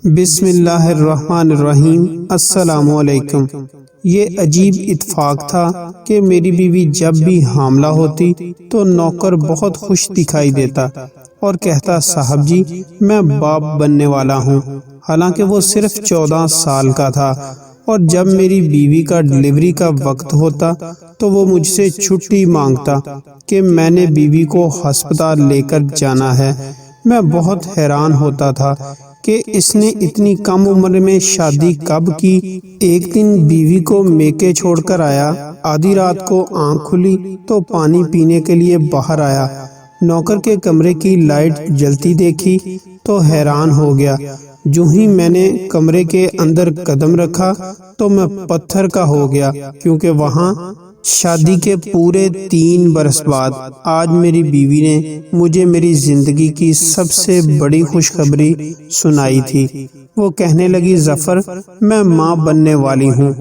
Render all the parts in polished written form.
بسم اللہ الرحمن الرحیم۔ السلام علیکم۔ یہ عجیب اتفاق تھا کہ میری بیوی جب بھی حاملہ ہوتی تو نوکر بہت خوش دکھائی دیتا اور کہتا صاحب جی میں باپ بننے والا ہوں، حالانکہ وہ صرف 14 سال کا تھا۔ اور جب میری بیوی کا ڈلیوری کا وقت ہوتا تو وہ مجھ سے چھٹی مانگتا کہ میں نے بیوی کو ہسپتال لے کر جانا ہے۔ میں بہت حیران ہوتا تھا کہ اس نے اتنی کم عمر میں شادی کب کی۔ ایک دن بیوی کو میکے چھوڑ کر آیا، آدھی رات کو آنکھ کھلی تو پانی پینے کے لیے باہر آیا، نوکر کے کمرے کی لائٹ جلتی دیکھی تو حیران ہو گیا۔ جو ہی میں نے کمرے کے اندر قدم رکھا تو میں پتھر کا ہو گیا، کیونکہ وہاں شادی کے پورے 3 برس بعد آج میری بیوی نے مجھے میری زندگی کی سب سے بڑی خوشخبری سنائی تھی۔ وہ کہنے لگی ظفر میں ماں بننے والی ہوں۔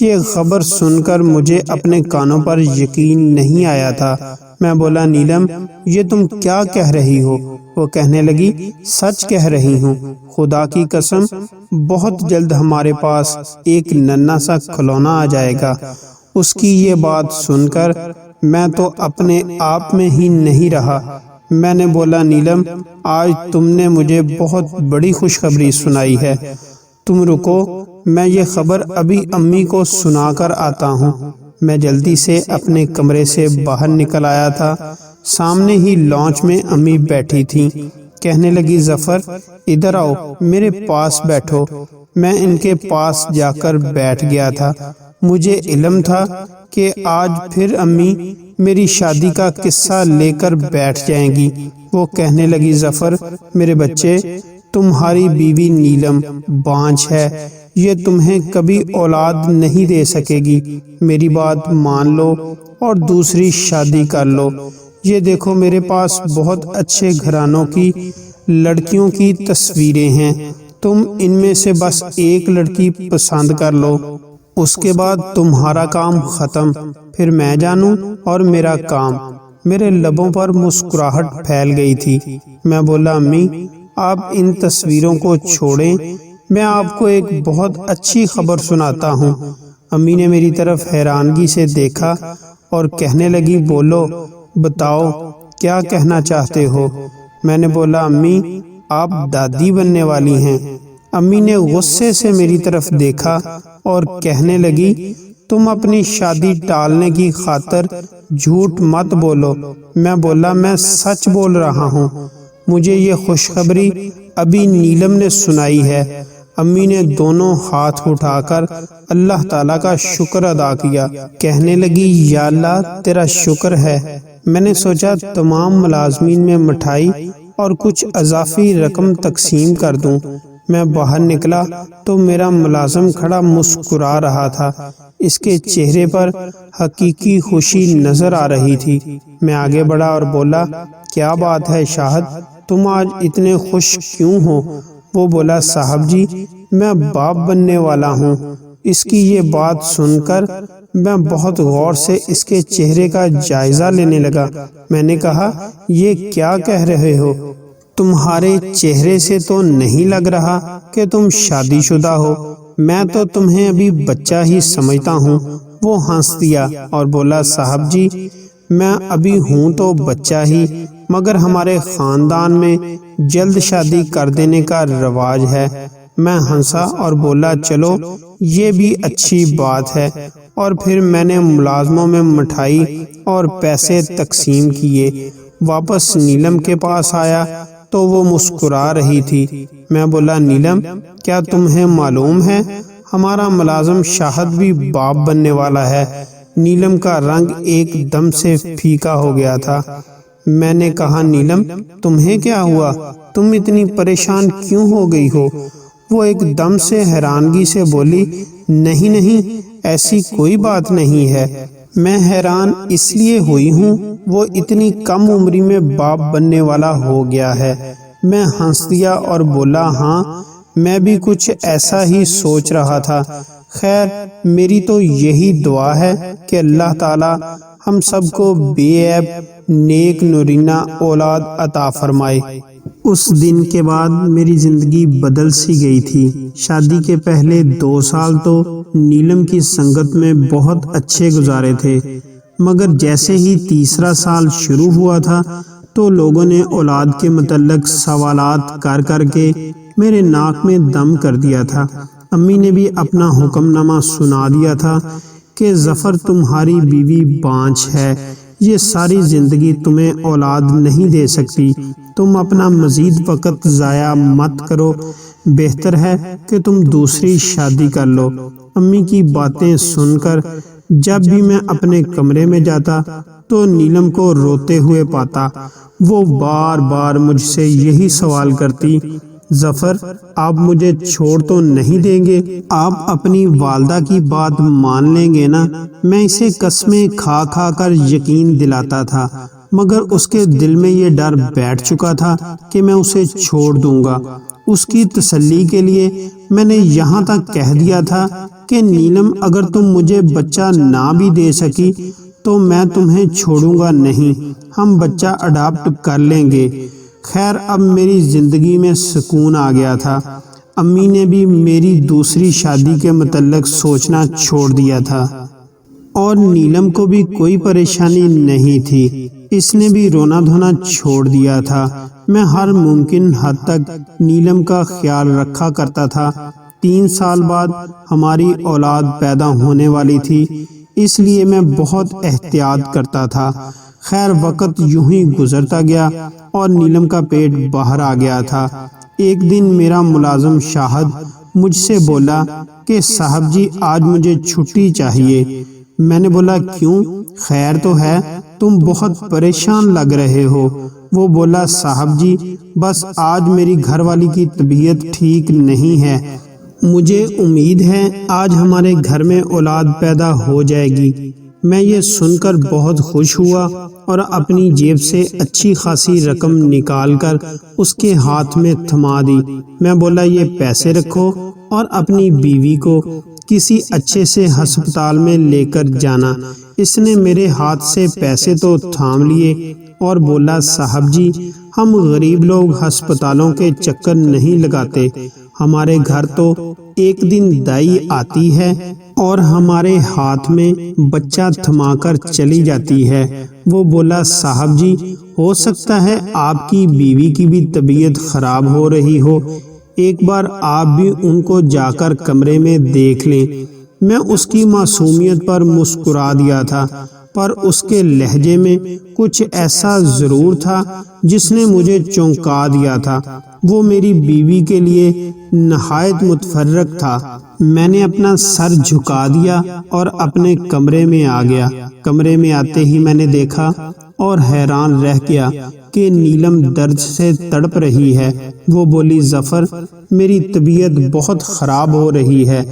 یہ خبر سن کر مجھے اپنے کانوں پر یقین نہیں آیا تھا۔ میں بولا نیلم یہ تم کیا کہہ رہی ہو؟ وہ کہنے لگی سچ کہہ رہی ہوں، خدا کی قسم بہت جلد ہمارے پاس ایک ننھا سا کھلونا آ جائے گا۔ اس کی یہ بات سن کر میں تو اپنے آپ میں ہی نہیں رہا۔ میں نے بولا نیلم آج تم نے مجھے بہت بڑی خوشخبری سنائی ہے، تم رکو میں یہ خبر ابھی امی کو سنا کر آتا ہوں۔ میں جلدی سے اپنے کمرے سے باہر نکل آیا تھا، سامنے ہی لانچ میں امی بیٹھی تھیں۔ کہنے لگی ظفر ادھر آؤ میرے پاس بیٹھو۔ میں ان کے پاس جا کر بیٹھ گیا تھا۔ مجھے علم تھا کہ آج پھر امی میری شادی کا قصہ لے کر بیٹھ جائیں گی۔ وہ کہنے لگی ظفر میرے بچے تمہاری بیوی نیلم بانجھ ہے، یہ تمہیں کبھی اولاد نہیں دے سکے گی، میری بات مان لو اور دوسری شادی کر لو۔ یہ دیکھو میرے پاس بہت اچھے گھرانوں کی لڑکیوں کی تصویریں ہیں، تم ان میں سے بس ایک لڑکی پسند کر لو، اس کے بعد تمہارا کام ختم، پھر میں جانوں اور میرا کام۔ میرے لبوں پر مسکراہٹ پھیل گئی تھی۔ میں بولا امی آپ ان تصویروں کو چھوڑیں، میں آپ کو ایک بہت اچھی خبر سناتا ہوں۔ امی نے میری طرف حیرانگی سے دیکھا اور کہنے لگی بولو بتاؤ کیا کہنا چاہتے ہو؟ میں نے بولا امی آپ دادی بننے والی ہیں۔ امی نے غصے سے میری طرف دیکھا اور کہنے لگی تم اپنی شادی ٹالنے کی خاطر جھوٹ مت بولو۔ میں بولا میں سچ بول رہا ہوں، مجھے یہ خوشخبری ابھی نیلم نے سنائی ہے۔ امی نے دونوں ہاتھ اٹھا کر اللہ تعالیٰ کا شکر ادا کیا، کہنے لگی یا اللہ تیرا شکر ہے۔ میں نے سوچا تمام ملازمین میں مٹھائی اور کچھ اضافی رقم تقسیم کر دوں۔ میں باہر نکلا تو میرا ملازم کھڑا مسکرا رہا تھا، اس کے چہرے پر حقیقی خوشی نظر آ رہی تھی۔ میں آگے بڑھا اور بولا کیا بات ہے شاہد تم آج اتنے خوش کیوں ہو؟ وہ بولا صاحب جی میں باپ بننے والا ہوں۔ اس کی یہ بات سن کر میں بہت غور سے اس کے چہرے کا جائزہ لینے لگا۔ میں نے کہا یہ کیا کہہ رہے ہو؟ تمہارے چہرے سے تو نہیں لگ رہا کہ تم شادی شدہ ہو، میں تو تمہیں ابھی بچہ ہی سمجھتا ہوں۔ وہ ہنس دیا اور بولا صاحب جی میں ابھی ہوں تو بچہ ہی، مگر ہمارے خاندان میں جلد شادی کر دینے کا رواج ہے۔ میں ہنسا اور بولا چلو یہ بھی اچھی بات ہے، اور پھر میں نے ملازموں میں مٹھائی اور پیسے تقسیم کیے۔ واپس نیلم کے پاس آیا تو وہ مسکرا رہی تھی۔ میں بولا نیلم کیا تمہیں معلوم ہے ہمارا ملازم شاہد بھی باپ بننے والا ہے؟ نیلم کا رنگ ایک دم سے پھیکا ہو گیا تھا۔ میں نے کہا نیلم تمہیں کیا ہوا؟ تم اتنی پریشان کیوں ہو گئی ہو؟ وہ ایک دم سے حیرانگی سے بولی نہیں ایسی کوئی بات نہیں ہے، میں حیران اس لیے ہوئی ہوں وہ اتنی کم عمری میں باپ بننے والا ہو گیا ہے۔ میں ہنس دیا اور بولا ہاں میں بھی کچھ ایسا ہی سوچ رہا تھا، خیر میری تو یہی دعا ہے کہ اللہ تعالی ہم سب کو بے عیب نیک نورینہ اولاد عطا فرمائے۔ اس دن کے بعد میری زندگی بدل سی گئی تھی۔ شادی کے پہلے 2 سال تو نیلم کی سنگت میں بہت اچھے گزارے تھے، مگر جیسے ہی تیسرا سال شروع ہوا تھا تو لوگوں نے اولاد کے متعلق سوالات کر کر کے میرے ناک میں دم کر دیا تھا۔ امی نے بھی اپنا حکم نامہ سنا دیا تھا کہ ظفر تمہاری بیوی بانجھ ہے، یہ ساری زندگی تمہیں اولاد نہیں دے سکتی، تم اپنا مزید وقت ضائع مت کرو، بہتر ہے کہ تم دوسری شادی کر لو۔ امی کی باتیں سن کر جب بھی میں اپنے کمرے میں جاتا تو نیلم کو روتے ہوئے پاتا۔ وہ بار بار مجھ سے یہی سوال کرتی، ظفر آپ مجھے چھوڑ تو نہیں دیں گے؟ آپ اپنی والدہ کی بات مان لیں گے نا؟ میں اسے قسمیں کھا کھا کر یقین دلاتا تھا، مگر اس کے دل میں یہ ڈر بیٹھ چکا تھا کہ میں اسے چھوڑ دوں گا۔ اس کی تسلی کے لیے میں نے یہاں تک کہہ دیا تھا کہ نیلم اگر تم مجھے بچہ نہ بھی دے سکی تو میں تمہیں چھوڑوں گا نہیں، ہم بچہ اڈاپٹ کر لیں گے۔ خیر اب میری زندگی میں سکون آ گیا تھا۔ امی نے بھی میری دوسری شادی کے متعلق سوچنا چھوڑ دیا تھا اور نیلم کو بھی کوئی پریشانی نہیں تھی، اس نے بھی رونا دھونا چھوڑ دیا تھا۔ میں ہر ممکن حد تک نیلم کا خیال رکھا کرتا تھا۔ 3 سال بعد ہماری اولاد پیدا ہونے والی تھی، اس لیے میں بہت احتیاط کرتا تھا۔ خیر وقت یوں ہی گزرتا گیا اور نیلم کا پیٹ باہر آ گیا تھا۔ ایک دن میرا ملازم شاہد مجھ سے بولا کہ صاحب جی آج مجھے چھٹی چاہیے۔ میں نے بولا کیوں؟ خیر تو ہے؟ تم بہت پریشان لگ رہے ہو۔ وہ بولا صاحب جی بس آج میری گھر والی کی طبیعت ٹھیک نہیں ہے، مجھے امید ہے آج ہمارے گھر میں اولاد پیدا ہو جائے گی۔ میں یہ سن کر بہت خوش ہوا اور اپنی جیب سے اچھی خاصی رقم نکال کر اس کے ہاتھ میں تھما دی۔ میں بولا یہ پیسے رکھو اور اپنی بیوی کو کسی اچھے سے ہسپتال میں لے کر جانا۔ اس نے میرے ہاتھ سے پیسے تو تھام لیے اور بولا صاحب جی ہم غریب لوگ ہسپتالوں کے چکر نہیں لگاتے، ہمارے گھر تو ایک دن دائی آتی ہے اور ہمارے ہاتھ میں بچہ تھما کر چلی جاتی ہے۔ وہ بولا صاحب جی ہو سکتا ہے آپ کی بیوی کی بھی طبیعت خراب ہو رہی ہو، ایک بار آپ بھی ان کو جا کر کمرے میں دیکھ لیں۔ میں اس کی معصومیت پر مسکرا دیا تھا، پر اس کے لہجے میں کچھ ایسا ضرور تھا جس نے مجھے چونکا دیا تھا۔ وہ میری بیوی کے لیے نہایت متفرق تھا۔ میں نے اپنا سر جھکا دیا اور اپنے کمرے میں آ گیا۔ کمرے میں آتے ہی میں نے دیکھا اور حیران رہ گیا کہ نیلم درد سے تڑپ رہی ہے۔ وہ بولی ظفر میری طبیعت بہت خراب ہو رہی ہے۔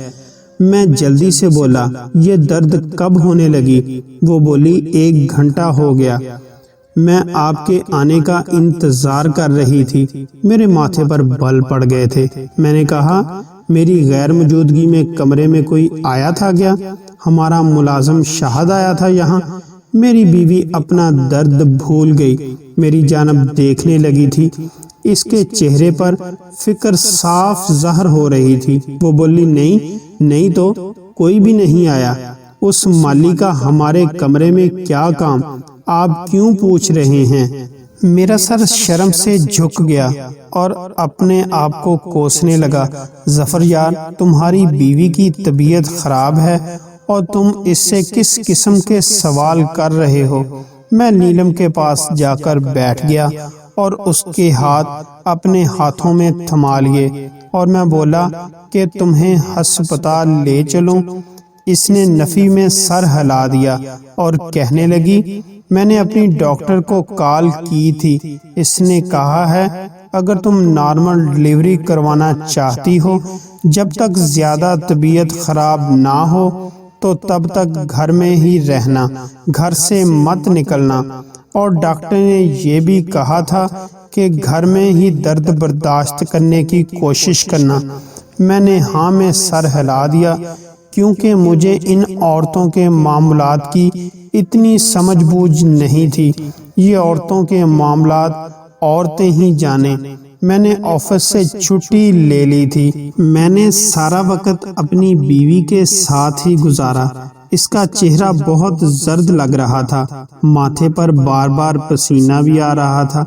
میں جلدی سے بولا یہ درد کب ہونے لگی؟ وہ بولی 1 گھنٹہ ہو گیا، میں آپ کے آنے کا انتظار کر رہی تھی۔ میرے ماتھے پر بل پڑ گئے تھے۔ میں نے کہا میری غیر موجودگی میں کمرے میں کوئی آیا تھا کیا؟ ہمارا ملازم شاہد آیا تھا یہاں؟ میری بیوی اپنا درد بھول گئی، میری جانب دیکھنے لگی تھی، اس کے چہرے پر فکر صاف ظاہر ہو رہی تھی۔ وہ بولی نہیں تو کوئی بھی نہیں آیا۔ اس مالی کا ہمارے کمرے میں کیا کام؟ آپ کیوں پوچھ رہے ہیں؟ میرا سر شرم سے جھک گیا اور اپنے آپ کو کوسنے لگا۔ ظفر یار تمہاری بیوی کی طبیعت خراب ہے اور تم اس سے کس قسم کے سوال کر رہے ہو؟ میں نیلم کے پاس جا کر بیٹھ گیا اور اس کے ہاتھ اپنے ہاتھوں میں تھما لیے اور میں بولا کہ تمہیں ہسپتال لے چلوں؟ اس نے نفی میں سر ہلا دیا اور کہنے لگی میں نے اپنی ڈاکٹر کو کال کی تھی، اس نے کہا ہے اگر تم نارمل ڈلیوری کروانا چاہتی ہو، جب تک زیادہ طبیعت خراب نہ ہو تو تب تک گھر میں ہی رہنا، گھر سے مت نکلنا، اور ڈاکٹر نے یہ بھی کہا تھا کہ گھر میں ہی درد برداشت کرنے کی کوشش کرنا۔ میں نے ہاں میں سر ہلا دیا کیونکہ مجھے ان عورتوں کے معاملات کی اتنی سمجھ بوجھ نہیں تھی۔ یہ عورتوں کے معاملات عورتیں ہی جانیں۔ میں نے آفس سے چھٹی لے لی تھی۔ میں نے سارا وقت اپنی بیوی کے ساتھ ہی گزارا۔ اس کا چہرہ بہت زرد لگ رہا تھا، ماتھے پر بار بار پسینہ بھی آ رہا تھا۔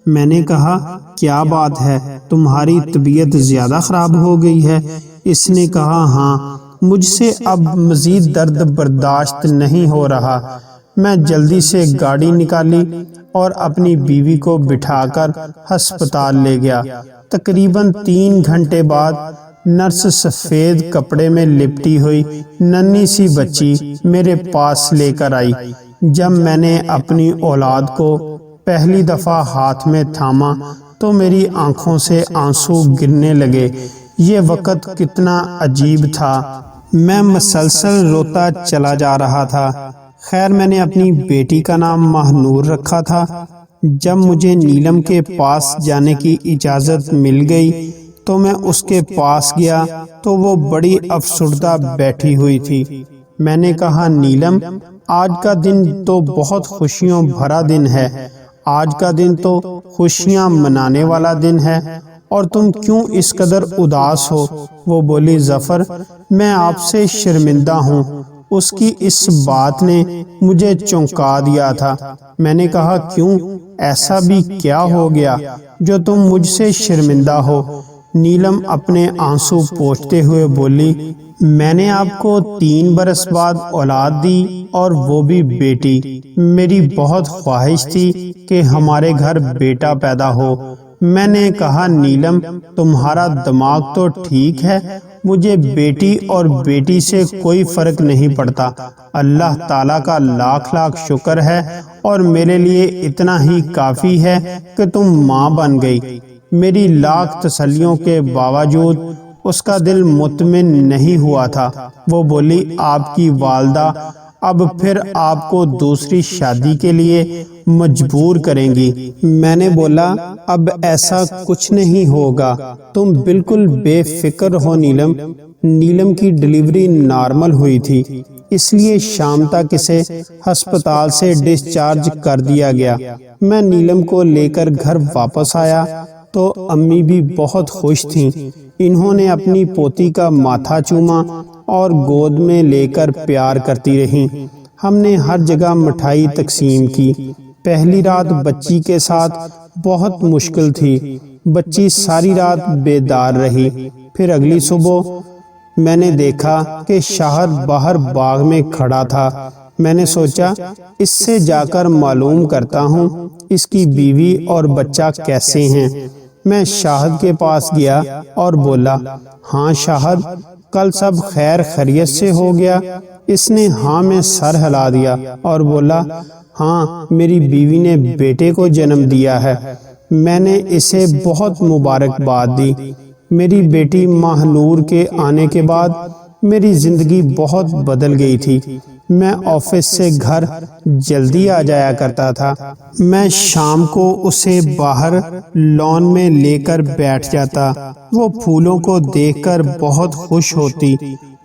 میں نے کہا، کیا بات ہے، تمہاری طبیعت زیادہ خراب ہو گئی ہے؟ اس نے کہا، ہاں، مجھ سے اب مزید درد برداشت نہیں ہو رہا۔ میں جلدی سے گاڑی نکالی اور اپنی بیوی کو بٹھا کر ہسپتال لے گیا۔ تقریباً 3 گھنٹے بعد نرس سفید کپڑے میں لپٹی ہوئی ننھی سی بچی میرے پاس لے کر آئی۔ جب میں نے اپنی اولاد کو پہلی دفعہ ہاتھ میں تھاما تو میری آنکھوں سے آنسو گرنے لگے۔ یہ وقت کتنا عجیب تھا، میں مسلسل روتا چلا جا رہا تھا۔ خیر، میں نے اپنی بیٹی کا نام ماہنور رکھا تھا۔ جب مجھے نیلم کے پاس جانے کی اجازت مل گئی تو میں اس کے پاس گیا تو وہ بڑی افسردہ بیٹھی ہوئی تھی۔ میں نے کہا، نیلم، آج کا دن تو بہت خوشیوں بھرا دن ہے، آج کا دن تو خوشیاں منانے والا دن ہے، اور تم کیوں اس قدر اداس ہو؟ وہ بولی، ظفر، میں آپ سے شرمندہ ہوں۔ اس کی اس بات نے مجھے چونکا دیا تھا۔ میں نے کہا، کیوں، ایسا بھی کیا ہو گیا جو تم مجھ سے شرمندہ ہو؟ نیلم اپنے آنسو پوچھتے ہوئے بولی، میں نے آپ کو 3 برس بعد اولاد دی، اور وہ بھی بیٹی۔ میری بہت خواہش تھی کہ ہمارے گھر بیٹا پیدا ہو۔ میں نے کہا، نیلم، تمہارا دماغ تو ٹھیک ہے، مجھے بیٹی اور بیٹی سے کوئی فرق نہیں پڑتا۔ اللہ تعالیٰ کا لاکھ لاکھ شکر ہے، اور میرے لیے اتنا ہی کافی ہے کہ تم ماں بن گئی۔ میری لاکھ تسلیوں کے باوجود اس کا دل مطمئن نہیں ہوا تھا۔ وہ بولی، آپ کی والدہ اب پھر آپ کو دوسری شادی کے لیے مجبور کریں گی۔ میں نے بولا، اب ایسا کچھ نہیں ہوگا، تم بالکل بے فکر ہو نیلم۔ نیلم کی ڈلیوری نارمل ہوئی تھی، اس لیے شام تک اسے ہسپتال سے ڈسچارج کر دیا گیا۔ میں نیلم کو لے کر گھر واپس آیا تو امی بھی بہت خوش تھیں۔ انہوں نے اپنی پوتی کا ماتھا چوما اور گود میں لے کر پیار کرتی رہیں۔ ہم نے ہر جگہ مٹھائی تقسیم کی۔ پہلی رات بچی کے ساتھ بہت مشکل تھی، بچی ساری رات بیدار رہی۔ پھر اگلی صبح میں نے دیکھا کہ شاہد باہر باغ میں کھڑا تھا۔ میں نے سوچا، اس سے جا کر معلوم کرتا ہوں اس کی بیوی اور بچہ کیسے ہیں۔ میں شاہد کے پاس گیا اور بولا، ہاں شاہد، کل سب خیر خیریت سے ہو گیا؟ اس نے ہاں میں سر ہلا دیا اور بولا، ہاں، میری بیوی نے بیٹے کو جنم دیا ہے۔ میں نے اسے بہت مبارکباد دی۔ میری بیٹی ماہنور کے آنے کے بعد میری زندگی بہت بدل گئی تھی۔ میں آفس سے گھر جلدی آ جایا کرتا تھا۔ میں شام کو اسے باہر لان میں لے کر بیٹھ جاتا۔ وہ پھولوں کو دیکھ کر بہت خوش ہوتی۔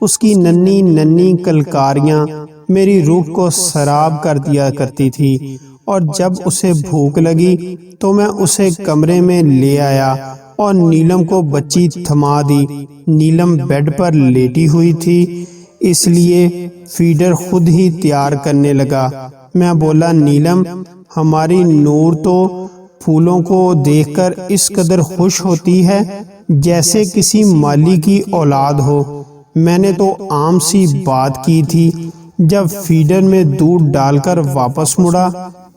اس کی ننھی ننھی کلکاریاں میری روح کو سراب کر دیا کرتی تھی، اور جب اسے بھوک لگی تو میں اسے کمرے میں لے آیا اور نیلم کو بچی تھما دی۔ نیلم بیڈ پر لیٹی ہوئی تھی، اس لیے فیڈر خود ہی تیار کرنے لگا۔ میں بولا، نیلم، ہماری نور تو پھولوں کو دیکھ کر اس قدر خوش ہوتی ہے جیسے کسی مالی کی اولاد ہو۔ میں نے تو عام سی بات کی تھی۔ جب فیڈر میں دودھ ڈال کر واپس مڑا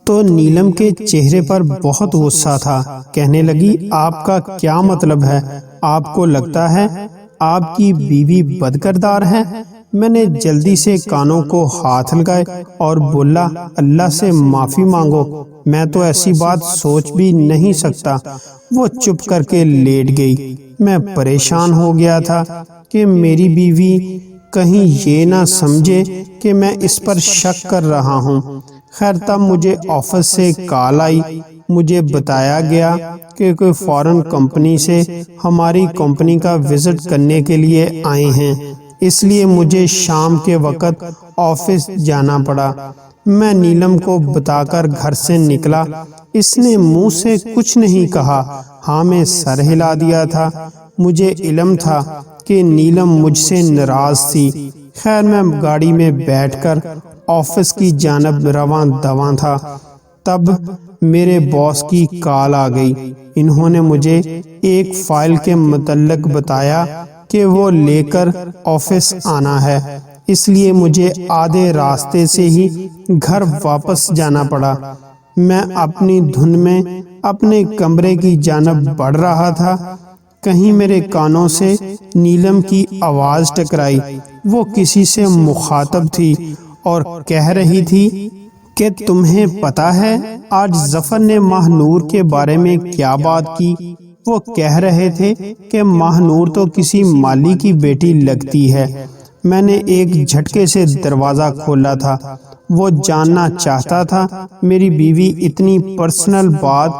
تو نیلم کے چہرے پر بہت غصہ تھا۔ کہنے لگی، آپ کا کیا مطلب ہے؟ آپ کو لگتا ہے آپ کی بیوی بد کردار ہے؟ میں نے جلدی سے کانوں کو ہاتھ لگائے اور بولا، اللہ سے معافی مانگو، میں تو ایسی بات سوچ بھی نہیں سکتا۔ وہ چپ کر کے لیٹ گئی۔ میں پریشان ہو گیا تھا کہ میری بیوی کہیں یہ نہ سمجھے کہ میں اس پر شک کر رہا ہوں۔ خیر، تب مجھے آفس سے کال آئی۔ مجھے بتایا گیا کہ کوئی فارن کمپنی سے ہماری کمپنی کا وزٹ کرنے کے لیے آئے ہیں، اس لیے مجھے شام کے وقت آفس جانا پڑا۔ میں نیلم کو بتا کر گھر سے نکلا۔ اس نے منہ سے کچھ نہیں کہا، ہاں میں سر ہلا دیا تھا۔ مجھے علم تھا کہ نیلم مجھ سے ناراض تھی۔ خیر میں گاڑی میں بیٹھ کر آفس کی جانب رواں دواں تھا، تب میرے باس کی کال آ گئی۔ انہوں نے مجھے ایک فائل کے متعلق بتایا کہ وہ لے کر آفس آنا ہے، اس لیے مجھے آدھے راستے سے ہی گھر واپس جانا پڑا۔ میں اپنی دھن میں اپنے کمرے کی جانب بڑھ رہا تھا، کہیں میرے کانوں سے نیلم کی آواز ٹکرائی۔ وہ کسی سے مخاطب تھی اور کہہ رہی تھی کہ تمہیں پتہ ہے آج ظفر نے ماہ نور کے بارے میں کیا بات کی؟ وہ کہہ رہے تھے کہ ماہ نور تو کسی مالی کی بیٹی لگتی ہے۔ میں نے ایک جھٹکے سے دروازہ کھولا تھا۔ وہ جاننا چاہتا تھا میری بیوی اتنی پرسنل بات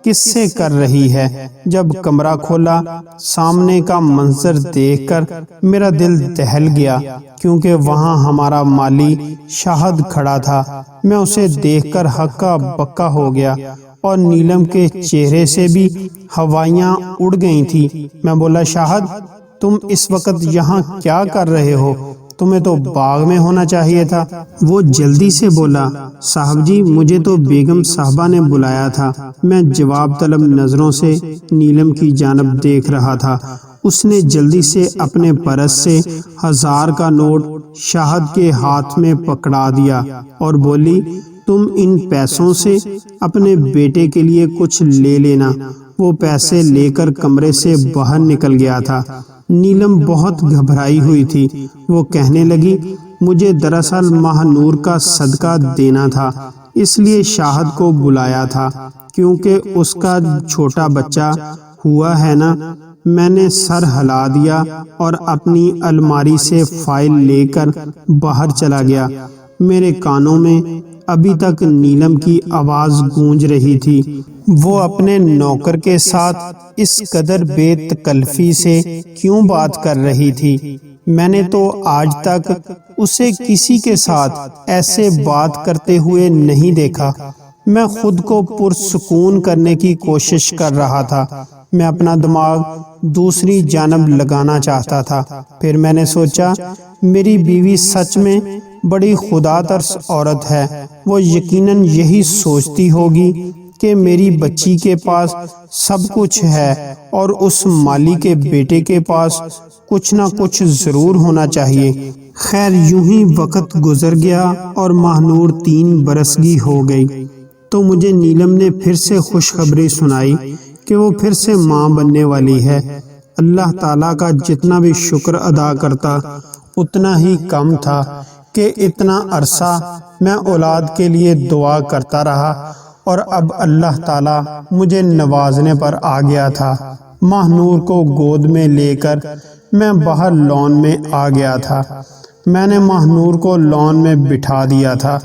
کس سے کر رہی ہے۔ جب کمرہ کھولا، سامنے کا منظر دیکھ کر میرا دل دہل گیا، کیونکہ وہاں ہمارا مالی شاہد کھڑا تھا۔ میں اسے دیکھ کر ہکا بکا ہو گیا اور نیلم کے چہرے سے بھی ہوائیاں اڑ گئی تھی۔ میں بولا، شاہد تم اس وقت یہاں کیا کر رہے ہو؟ تمہیں تو باغ میں ہونا چاہیے تھا۔ وہ جلدی سے بولا، صاحب جی مجھے تو بیگم صاحبہ نے بلایا تھا۔ میں جواب طلب نظروں سے نیلم کی جانب دیکھ رہا تھا۔ اس نے جلدی سے اپنے پرس سے 1000 کا نوٹ شاہد کے ہاتھ میں پکڑا دیا اور بولی، تم ان پیسوں سے اپنے بیٹے کے لیے کچھ لے لینا۔ وہ پیسے لے کر کمرے سے باہر نکل گیا تھا۔ نیلم بہت گھبرائی ہوئی تھی۔ وہ کہنے لگی، مجھے دراصل ماہ نور کا صدقہ دینا تھا، اس لیے شاہد کو بلایا تھا، کیونکہ اس کا چھوٹا بچہ ہوا ہے نا۔ میں نے سر ہلا دیا اور اپنی الماری سے فائل لے کر باہر چلا گیا۔ میرے کانوں میں ابھی تک نیلم کی آواز گونج رہی تھی۔ وہ اپنے نوکر کے ساتھ اس قدر بے تکلفی سے کیوں بات کر رہی تھی؟ میں نے تو آج تک اسے کسی کے ساتھ ایسے بات کرتے ہوئے نہیں دیکھا۔ میں خود کو پرسکون کرنے کی کوشش کر رہا تھا۔ میں اپنا دماغ دوسری جانب لگانا چاہتا تھا۔ پھر میں نے سوچا، میری بیوی سچ میں بڑی خدا ترس عورت ہے۔ وہ یقیناً یہی سوچتی ہوگی کہ میری بچی کے پاس سب کچھ ہے اور اس مالی کے بیٹے کے پاس کچھ نہ کچھ ضرور ہونا چاہیے۔ خیر یوں ہی وقت گزر گیا اور ماہ نور 3 برس کی ہو گئی تو مجھے نیلم نے پھر سے خوشخبری سنائی کہ وہ پھر سے ماں بننے والی ہے۔ اللہ تعالیٰ کا جتنا بھی شکر ادا کرتا اتنا ہی کم تھا کہ اتنا عرصہ میں اولاد کے لیے دعا کرتا رہا اور اب اللہ تعالیٰ مجھے نوازنے پر آ گیا تھا۔ ماہ نور کو گود میں لے کر میں باہر لان میں آ گیا تھا۔ میں نے ماہ نور کو لان میں بٹھا دیا تھا۔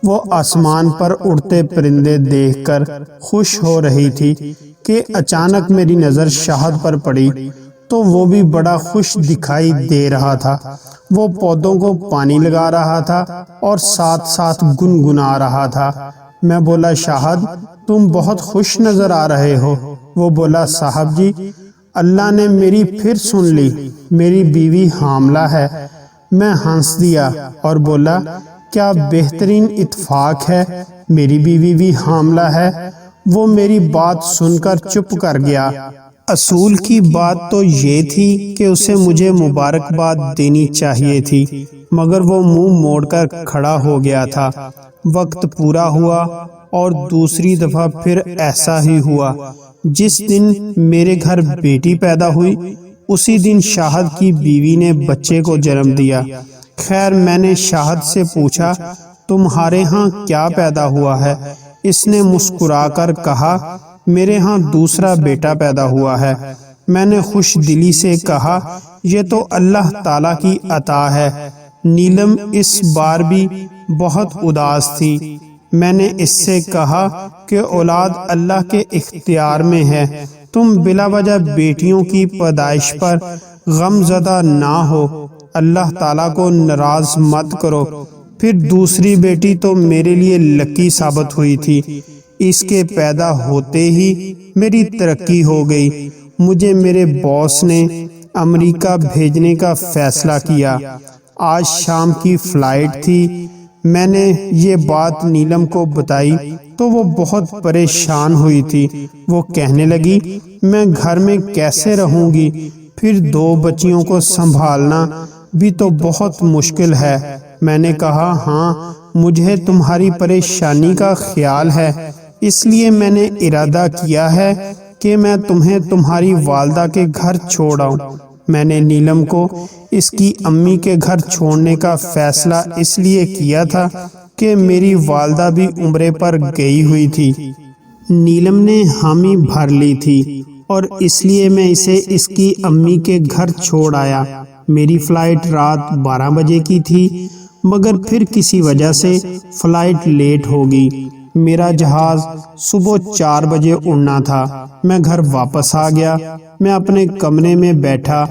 وہ آسمان پر اڑتے پرندے دیکھ کر خوش ہو رہی تھی کہ اچانک میری نظر شاہد پر پڑی تو وہ بھی بڑا خوش دکھائی دے رہا تھا۔ وہ پودوں کو پانی لگا رہا تھا اور ساتھ ساتھ گنگنا رہا تھا۔ میں بولا، شاہد تم بہت خوش نظر آ رہے ہو۔ وہ بولا، صاحب جی اللہ نے میری پھر سن لی، میری بیوی حاملہ ہے۔ میں ہنس دیا اور بولا، کیا بہترین اتفاق ہے، میری بیوی بھی حاملہ ہے۔ وہ میری بات سن کر چپ کر گیا۔ اصول کی بات تو یہ تھی کہ اسے مجھے مبارکباد دینی چاہیے تھی، مگر وہ منہ موڑ کر کھڑا ہو گیا تھا۔ وقت پورا ہوا اور دوسری دفعہ پھر ایسا ہی ہوا۔ جس دن میرے گھر بیٹی پیدا ہوئی اسی دن شاہد کی بیوی نے بچے کو جنم دیا۔ خیر میں نے شاہد سے پوچھا، تمہارے ہاں کیا پیدا ہوا ہے؟ اس نے مسکرا کر کہا، میرے ہاں دوسرا بیٹا پیدا ہوا ہے۔ میں نے خوش دلی سے کہا، یہ تو اللہ تعالیٰ کی عطا ہے۔ نیلم اس بار بھی بہت اداس تھی۔ میں نے اس سے کہا کہ اولاد اللہ کے اختیار میں ہے، تم بلا وجہ بیٹیوں کی پیدائش پر غم زدہ نہ ہو، اللہ تعالیٰ کو ناراض مت کرو۔ پھر دوسری بیٹی تو میرے لیے لکی ثابت ہوئی تھی۔ اس کے پیدا ہوتے ہی میری ترقی ہو گئی۔ مجھے میرے باس نے امریکہ بھیجنے کا فیصلہ کیا۔ آج شام کی فلائٹ تھی۔ میں نے یہ بات نیلم کو بتائی تو وہ بہت پریشان ہوئی تھی۔ وہ کہنے لگی، میں گھر میں کیسے رہوں گی؟ پھر 2 بچیوں کو سنبھالنا بھی تو بہت مشکل ہے۔ میں نے کہا، ہاں مجھے تمہاری پریشانی کا خیال ہے، اس لیے میں نے ارادہ کیا ہے کہ میں تمہیں تمہاری والدہ کے گھر چھوڑ آؤں۔ میں نے نیلم کو اس کی امی کے گھر چھوڑنے کا فیصلہ اس لیے کیا تھا کہ میری والدہ بھی عمرے پر گئی ہوئی تھی۔ نیلم نے حامی بھر لی تھی اور اس لیے میں اسے اس کی امی کے گھر چھوڑ آیا۔ میری فلائٹ رات 12 بجے کی تھی، مگر پھر کسی وجہ سے فلائٹ لیٹ ہو گئی۔ میرا جہاز صبح 4 بجے اڑنا تھا۔ میں گھر واپس آ گیا۔ میں اپنے کمرے میں بیٹھا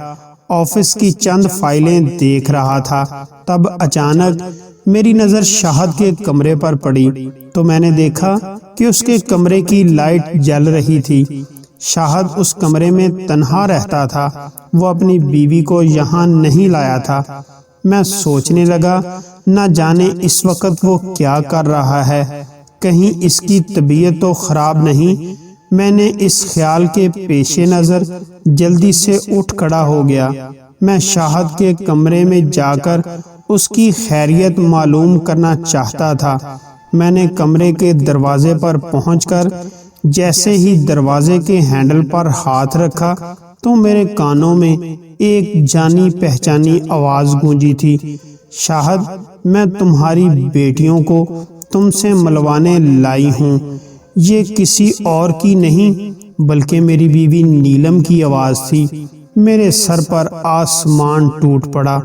آفس کی چند فائلیں دیکھ رہا تھا۔ تب اچانک میری نظر شاہد کے کمرے پر پڑی تو میں نے دیکھا کہ اس کے کمرے کی لائٹ جل رہی تھی۔ شاہد اس کمرے میں تنہا رہتا تھا۔ وہ اپنی بیوی کو یہاں نہیں لایا تھا۔ میں سوچنے لگا، نہ جانے اس وقت وہ کیا کر رہا ہے، کہیں اس کی طبیعت تو خراب نہیں۔ میں نے اس خیال کے پیش نظر جلدی سے اٹھ کھڑا ہو گیا۔ میں شاہد کے کمرے میں جا کر اس کی خیریت معلوم کرنا چاہتا تھا۔ میں نے کمرے کے دروازے پر پہنچ کر جیسے ہی دروازے کے ہینڈل پر ہاتھ رکھا تو میرے کانوں میں ایک جانی پہچانی آواز گونجی تھی، شاہد، میں تمہاری بیٹیوں کو تم سے ملوانے لائی ہوں۔ یہ کسی اور کی نہیں بلکہ میری بیوی نیلم کی آواز تھی۔ میرے سر پر آسمان ٹوٹ پڑا۔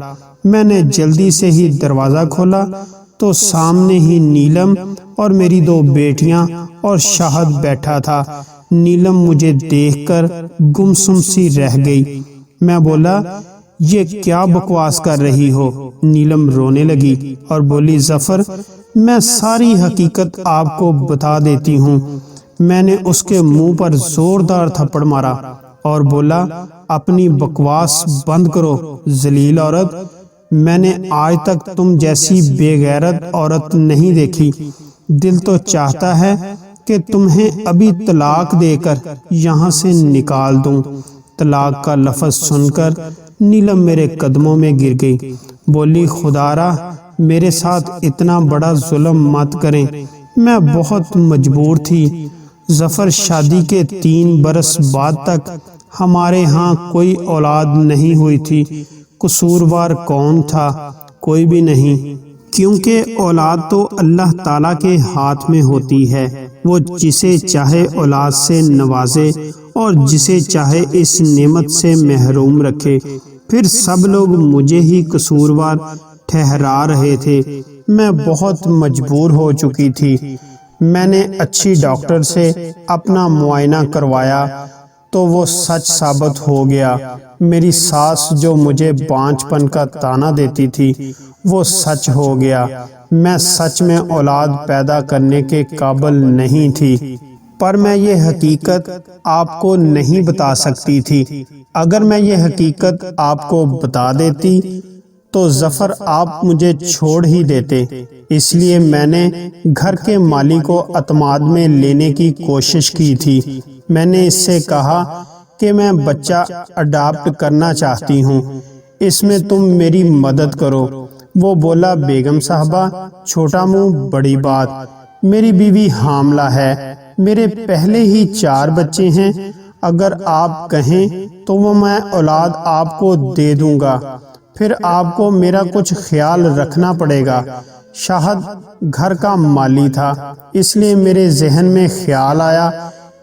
میں نے جلدی سے ہی دروازہ کھولا تو سامنے ہی نیلم اور میری 2 بیٹیاں اور شاہد بیٹھا تھا۔ نیلم مجھے دیکھ کر گمسم سی رہ گئی۔ میں بولا، یہ کیا بکواس کر رہی ہو؟ نیلم رونے لگی اور بولی، ظفر، میں ساری حقیقت آپ کو بتا دیتی ہوں۔ میں نے اس کے منہ پر زوردار تھپڑ مارا اور بولا، اپنی بکواس بند کرو ذلیل عورت۔ میں نے آج تک تم جیسی بے غیرت عورت نہیں دیکھی۔ دل تو چاہتا ہے کہ تمہیں ابھی طلاق دے کر یہاں سے نکال دوں۔ طلاق کا لفظ سن کر نیلم میرے قدموں میں گر گئی۔ بولی، خدارا میرے ساتھ اتنا بڑا ظلم مت کریں، میں بہت مجبور تھی۔ ظفر، شادی کے 3 برس بعد تک ہمارے ہاں کوئی اولاد نہیں ہوئی تھی۔ قصوروار کون تھا؟ کوئی بھی نہیں، کیونکہ اولاد تو اللہ تعالیٰ کے ہاتھ میں ہوتی ہے۔ وہ جسے چاہے اولاد سے نوازے اور جسے چاہے اس نعمت سے محروم رکھے۔ پھر سب لوگ مجھے ہی قصوروار ٹھہرا رہے تھے۔ میں بہت مجبور ہو چکی تھی۔ میں نے اچھی ڈاکٹر سے اپنا معائنہ کروایا تو وہ سچ ثابت ہو گیا۔ میری ساس جو مجھے بانجھ پن کا طعنہ دیتی تھی وہ سچ ہو گیا۔ میں سچ میں اولاد پیدا کرنے کے قابل نہیں تھی، پر میں یہ حقیقت آپ کو نہیں بتا سکتی تھی۔ اگر میں یہ حقیقت آپ کو بتا دیتی تو ظفر آپ مجھے چھوڑ ہی دیتے۔ اس لیے میں نے گھر کے مالی کو اعتماد میں لینے کی کوشش کی تھی۔ میں نے اس سے کہا کہ میں بچہ اڈاپٹ کرنا چاہتی ہوں، اس میں تم میری مدد کرو۔ وہ بولا، بیگم صاحبہ، چھوٹا منہ بڑی بات، میری بیوی حاملہ ہے، میرے پہلے ہی 4 بچے ہیں، اگر آپ کہیں تو وہ میں اولاد آپ کو دے دوں گا، پھر آپ کو میرا کچھ خیال رکھنا پڑے گا۔ شاہد گھر کا مالی تھا، اس لیے میرے ذہن میں خیال آیا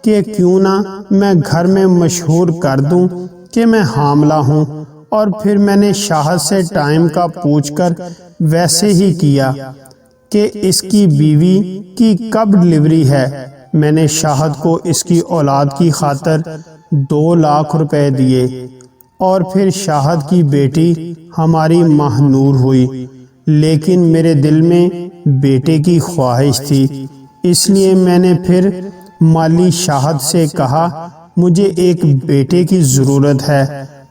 کہ کیوں نہ میں گھر میں مشہور کر دوں کہ میں حاملہ ہوں، اور پھر میں نے شاہد سے ٹائم کا پوچھ کر ویسے ہی کیا کہ اس کی بیوی کی کب ڈلیوری ہے۔ میں نے شاہد کو اس کی اولاد کی خاطر 2 لاکھ روپے دیے، اور پھر شاہد کی بیٹی ہماری ماہ نور ہوئی۔ لیکن میرے دل میں بیٹے کی خواہش تھی، اس لیے میں نے پھر مالی شاہد سے کہا مجھے ایک بیٹے کی ضرورت ہے۔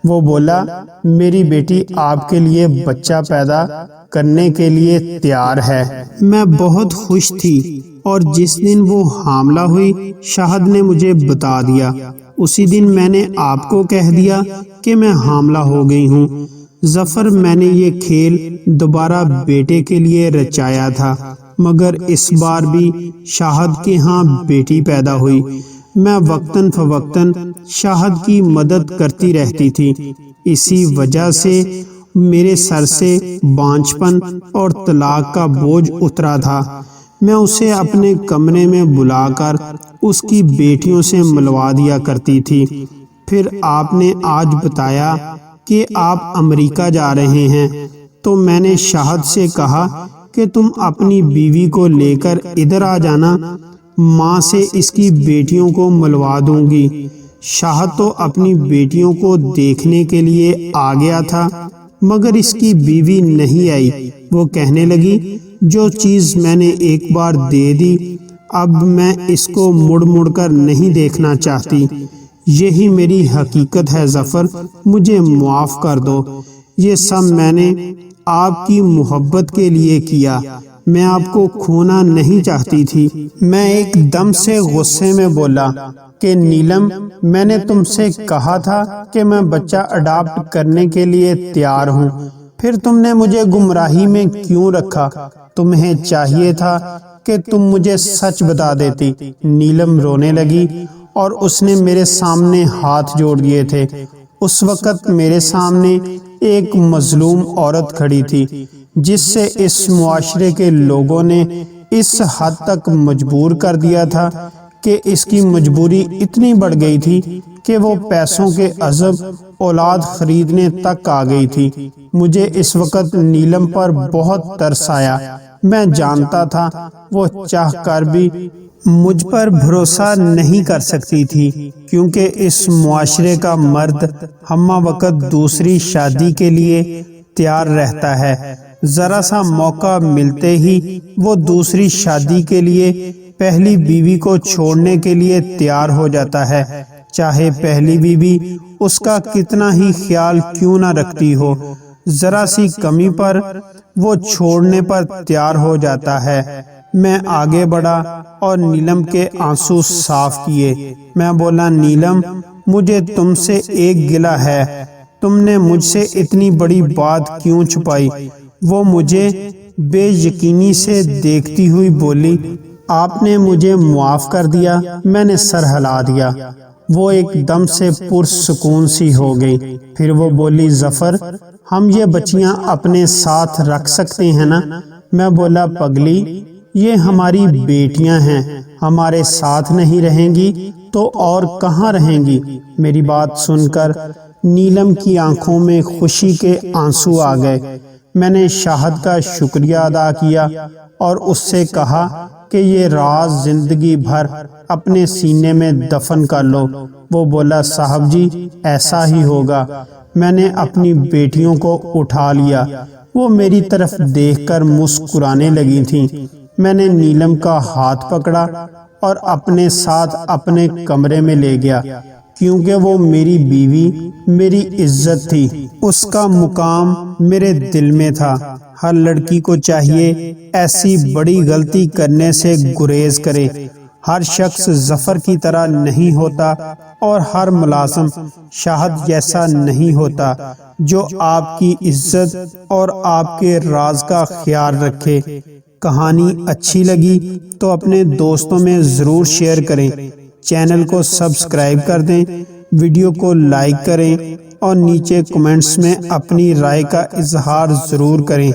وہ بولا میری بیٹی آپ کے لیے بچہ پیدا کرنے کے لیے تیار ہے۔ میں بہت خوش تھی، اور جس دن وہ حاملہ ہوئی شاہد نے مجھے بتا دیا، اسی دن میں نے آپ کو کہہ دیا کہ میں حاملہ ہو گئی ہوں۔ ظفر، میں نے یہ کھیل دوبارہ بیٹے کے لیے رچایا تھا، مگر اس بار بھی شاہد کے ہاں بیٹی پیدا ہوئی۔ میں وقتاً فوقتاً شاہد کی مدد کرتی رہتی تھی، اسی وجہ سے میرے سر سے بانجھ پن اور طلاق کا بوجھ اترا تھا۔ میں اسے اپنے کمرے میں بلا کر اس کی بیٹیوں سے ملوا دیا کرتی تھی۔ پھر آپ نے آج بتایا کہ آپ امریکہ جا رہے ہیں، تو میں نے شاہد سے کہا کہ تم اپنی بیوی کو لے کر ادھر آ جانا، ماں سے اس کی بیٹیوں کو ملوا دوں گی۔ شاہد تو اپنی بیٹیوں کو دیکھنے کے لیے آ گیا تھا، مگر اس کی بیوی نہیں آئی۔ وہ کہنے لگی جو چیز میں نے ایک بار دے دی، اب میں اس کو مڑ مڑ کر نہیں دیکھنا چاہتی۔ یہی میری حقیقت ہے ظفر، مجھے معاف کر دو۔ یہ سب میں نے آپ کی محبت کے لیے کیا، میں آپ کو کھونا نہیں چاہتی تھی۔ میں ایک دم سے غصے میں بولا کہ نیلم، میں نے تم سے کہا تھا کہ میں بچہ اڈاپٹ کرنے کے لیے تیار ہوں، پھر تم نے مجھے گمراہی میں کیوں رکھا؟ تمہیں چاہیے تھا کہ تم مجھے سچ بتا دیتی۔ نیلم رونے لگی اور اس نے میرے سامنے ہاتھ جوڑ دیے تھے۔ اس وقت میرے سامنے ایک مظلوم عورت کھڑی تھی، جس سے اس معاشرے کے لوگوں نے اس حد تک مجبور کر دیا تھا کہ اس کی مجبوری اتنی بڑھ گئی تھی کہ وہ پیسوں کے عذب اولاد خریدنے تک آ گئی تھی۔ مجھے اس وقت نیلم پر بہت ترس آیا۔ میں جانتا تھا وہ چاہ کر بھی مجھ پر بھروسہ نہیں کر سکتی تھی، کیونکہ اس معاشرے کا مرد ہمہ وقت دوسری شادی کے لیے تیار رہتا ہے۔ ذرا سا موقع ملتے ہی وہ دوسری شادی کے لیے پہلی بیوی کو چھوڑنے کے لیے تیار ہو جاتا ہے، چاہے پہلی بیوی اس کا کتنا ہی خیال کیوں نہ رکھتی ہو۔ ذرا سی کمی پر وہ چھوڑنے پر تیار ہو جاتا ہے۔ میں آگے بڑھا اور نیلم کے آنسو صاف کیے۔ میں بولا نیلم، مجھے تم سے ایک گلہ ہے، تم نے مجھ سے اتنی بڑی بات کیوں چھپائی؟ وہ مجھے بے یقینی سے دیکھتی ہوئی بولی آپ نے مجھے معاف کر دیا؟ میں نے سر ہلا دیا۔ وہ ایک دم سے پرسکون سی ہو گئی۔ پھر وہ بولی ظفر، ہم یہ بچیاں اپنے ساتھ رکھ سکتے ہیں نا؟ میں بولا پگلی، یہ ہماری بیٹیاں ہیں، ہمارے ساتھ نہیں رہیں گی تو اور کہاں رہیں گی؟ میری بات سن کر نیلم کی آنکھوں میں خوشی کے آنسو آ گئے۔ میں نے شاہد کا شکریہ ادا کیا اور اس سے کہا کہ یہ راز زندگی بھر اپنے سینے میں دفن کر لو۔ وہ بولا صاحب جی ایسا ہی ہوگا۔ میں نے اپنی بیٹیوں کو اٹھا لیا، وہ میری طرف دیکھ کر مسکرانے لگی تھیں۔ میں نے نیلم کا ہاتھ پکڑا اور اپنے ساتھ اپنے کمرے میں لے گیا، کیونکہ وہ میری بیوی، میری عزت تھی، اس کا مقام میرے دل میں تھا۔ ہر لڑکی کو چاہیے ایسی بڑی غلطی کرنے سے گریز کرے۔ ہر شخص ظفر کی طرح نہیں ہوتا اور ہر ملازم شاہد جیسا نہیں ہوتا جو آپ کی عزت اور آپ کے راز کا خیال رکھے۔ کہانی اچھی لگی تو اپنے دوستوں میں ضرور شیئر کریں، چینل کو سبسکرائب کر دیں، ویڈیو کو لائک کریں اور نیچے کمنٹس میں اپنی رائے کا اظہار ضرور کریں۔